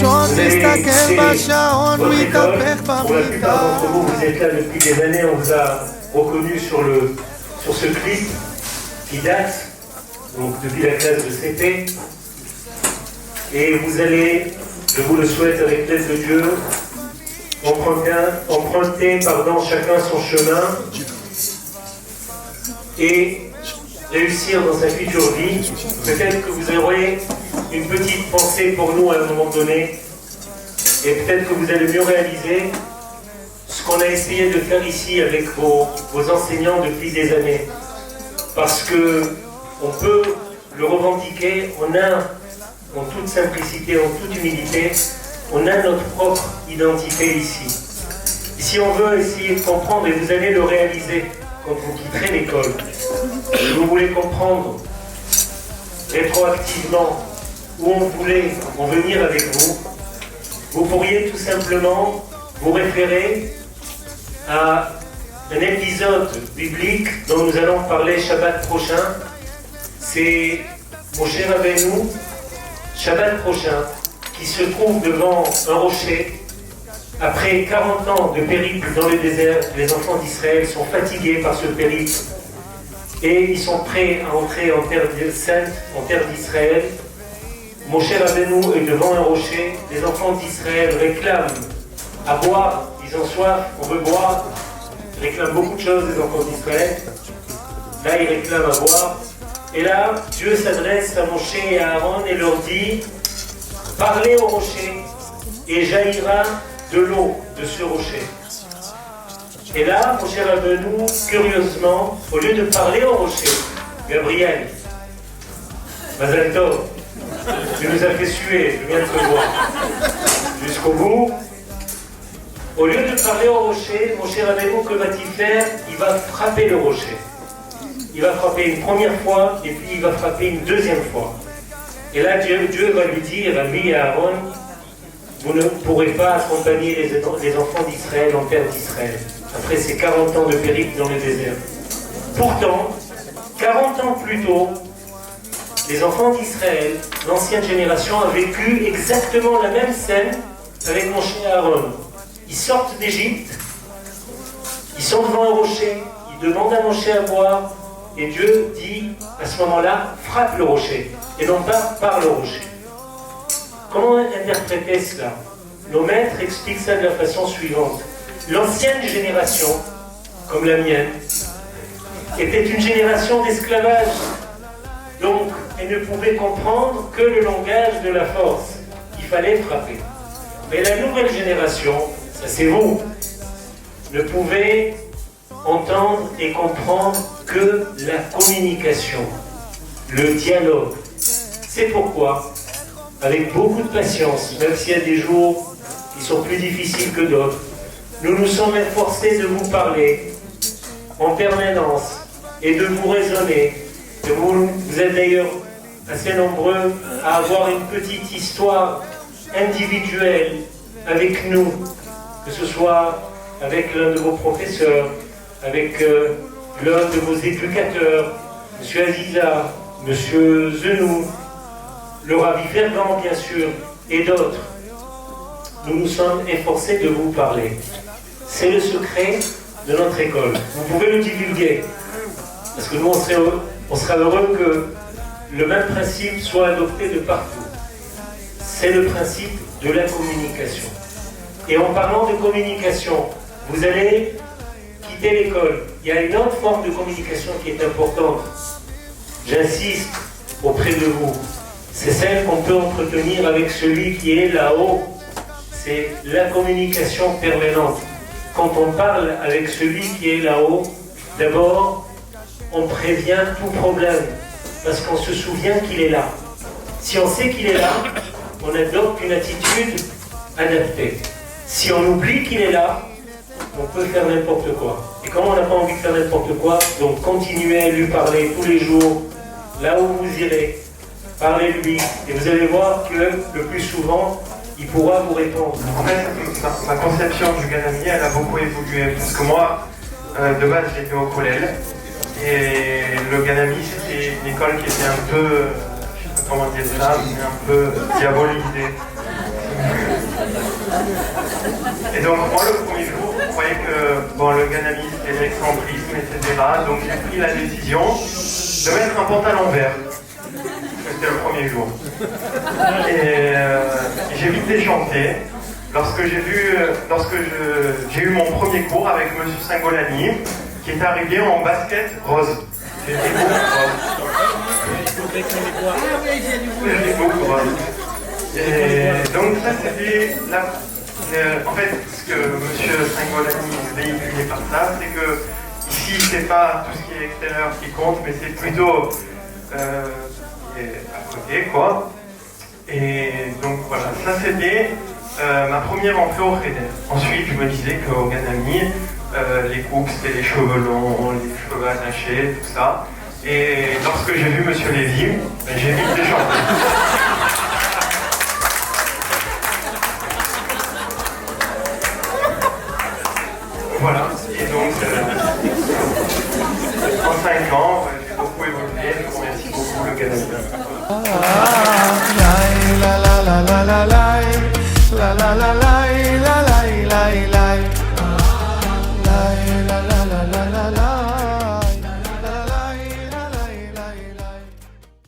votre école. Pour la plupart d'entre vous, vous êtes là depuis des années, on vous a reconnu sur ce clip qui date, donc depuis la classe de CP. Et vous allez, je vous le souhaite avec l'aide de Dieu, emprunter chacun son chemin et réussir dans sa future vie. Peut-être que vous aurez une petite pensée pour nous à un moment donné, et peut-être que vous allez mieux réaliser ce qu'on a essayé de faire ici avec vos enseignants depuis des années. Parce que on peut le revendiquer, on a, en toute simplicité, en toute humilité, on a notre propre identité ici. Si on veut essayer de comprendre, et vous allez le réaliser quand vous quitterez l'école, si vous voulez comprendre rétroactivement où on voulait en venir avec vous, vous pourriez tout simplement vous référer à un épisode biblique dont nous allons parler Shabbat prochain. C'est Moshe Rabbeinu, Shabbat prochain, qui se trouve devant un rocher. Après 40 ans de périple dans le désert, les enfants d'Israël sont fatigués par ce périple et ils sont prêts à entrer en terre sainte, en terre d'Israël. Moshe Rabbeinu est devant un rocher, les enfants d'Israël réclament à boire, ils ont soif, on veut boire, ils réclament beaucoup de choses, les enfants d'Israël. Là, ils réclament à boire. Et là, Dieu s'adresse à Moshe et à Aaron et leur dit « Parlez au rocher et jaillira de l'eau de ce rocher. » Et là, Moshe Rabbeinu, curieusement, au lieu de parler au rocher, Gabriel, Mazal Tov, tu nous as fait suer, je viens de te voir, jusqu'au bout. Au lieu de parler au rocher, Moshe Rabbeinu, que va-t-il faire? Il va frapper le rocher. Il va frapper une première fois, et puis il va frapper une deuxième fois. Et là, Dieu va lui dire, à lui et à Aaron, vous ne pourrez pas accompagner les enfants d'Israël en terre d'Israël, après ces 40 ans de périple dans le désert. Pourtant, 40 ans plus tôt, les enfants d'Israël, l'ancienne génération, a vécu exactement la même scène avec Moshe et Aaron. Ils sortent d'Égypte, ils sont devant un rocher, ils demandent à Moshe à boire, et Dieu dit, à ce moment-là, frappe le rocher, et non pas parle au rocher. Comment interpréter cela? Nos maîtres expliquent ça de la façon suivante. L'ancienne génération, comme la mienne, était une génération d'esclavage. Donc, elle ne pouvait comprendre que le langage de la force. Il fallait frapper. Mais la nouvelle génération, ça c'est vous, ne pouvait entendre et comprendre que la communication, le dialogue. C'est pourquoi, avec beaucoup de patience, même s'il y a des jours qui sont plus difficiles que d'autres, nous nous sommes efforcés de vous parler en permanence et de vous raisonner. Et vous êtes d'ailleurs assez nombreux à avoir une petite histoire individuelle avec nous, que ce soit avec l'un de vos professeurs, avec l'un de vos éducateurs, M. Aziza, M. Zenou, le Rabbi Fergan bien sûr, et d'autres. Nous nous sommes efforcés de vous parler. C'est le secret de notre école. Vous pouvez le divulguer, parce que nous on sera heureux que le même principe soit adopté de partout. C'est le principe de la communication. Et en parlant de communication, vous allez quitter l'école. Il y a une autre forme de communication qui est importante. J'insiste auprès de vous. C'est celle qu'on peut entretenir avec celui qui est là-haut. C'est la communication permanente. Quand on parle avec celui qui est là-haut, d'abord, on prévient tout problème, parce qu'on se souvient qu'il est là. Si on sait qu'il est là, on adopte une attitude adaptée. Si on oublie qu'il est là, on peut faire n'importe quoi. Et comme on n'a pas envie de faire n'importe quoi, donc continuez à lui parler tous les jours, là où vous irez, parlez-lui, et vous allez voir que le plus souvent, il pourra vous répondre. En fait, ma conception du Ganami, elle a beaucoup évolué, parce que moi, de base, j'étais au collège, et le Ganami, c'était une école qui était un peu, je sais pas comment dire ça, mais un peu diabolisée. Et donc moi le premier jour, je croyais que bon, le ganami c'était l'excentrisme, etc. Donc j'ai pris la décision de mettre un pantalon vert. C'était le premier jour. Et j'ai vite déchanté lorsque j'ai eu mon premier cours avec M. Singolani, qui est arrivé en basket rose. J'ai dit beaucoup rose. Et donc ça c'était en fait ce que M. Singolani véhiculait par ça, c'est que ici c'est pas tout ce qui est extérieur qui compte, mais c'est plutôt à côté quoi. Et donc voilà, ça c'était ma première entrée au Kheder. Ensuite je me disais qu'au Ganami, les coupes c'était les cheveux longs, les cheveux attachés, tout ça. Et lorsque j'ai vu Monsieur Lévy, j'ai vite déchanté. Voilà, et donc en 5 ans, j'ai beaucoup évolué, je remercie beaucoup le Canada. La la la la la la la la la la